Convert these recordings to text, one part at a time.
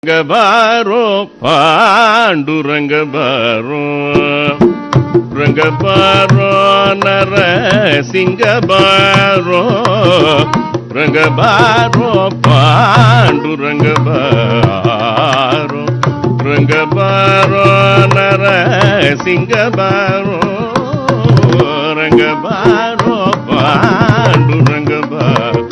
ಬಾರೋ ಪಾಂಡುರಂಗ ಬಾರೋ ರಂಗ ಬಾರೋ ನರಸಿಂಗ ಬಾರೋ ರಂಗ ಬಾರೋ ಪಾಂಡುರಂಗ ಬಾರೋ ರಂಗ ಬಾರೋ ನರಸಿಂಗ ಬಾರೋ ರಂಗ ಬಾರೋ ಪಾಂಡುರಂಗ ಬಾರೋ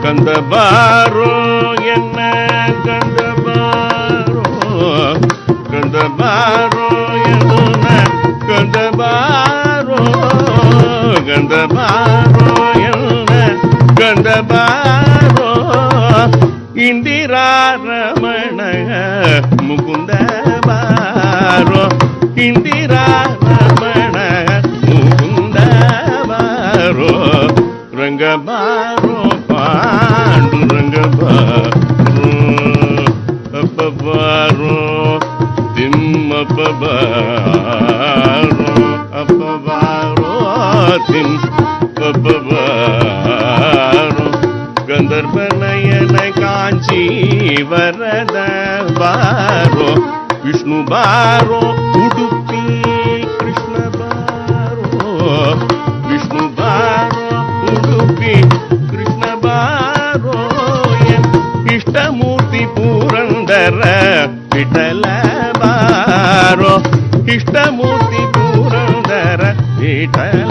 கந்த பாரோ என்ன கந்த பாரோ கந்த பாரோ என்ன கந்த பாரோ கந்த பாரோ என்ன கந்த பாரோ இந்திரா ரமண முகுந்த பாரோ இந்திரா ரமண முகுந்த பாரோ ரங்க பாரோ பாண்டுரங்க பாரோ அப்பபாரோ திம்மப்பபாரோ அப்பபாரோ திம்மப்பபாரோ கந்தர்பநயன காஞ்சி வரத பாரோ விஷ்ணு பாரோ உடுப்பி கிருஷ்ண பாரோ விஷ்ணு பாரோ உடுப்பி கிருஷ்ண பாரோ இஷ்டமூர்த்தி பூரந்தர விட்டல பாரோ இஷ்டமூர்த்தி பூரந்தர விட்டல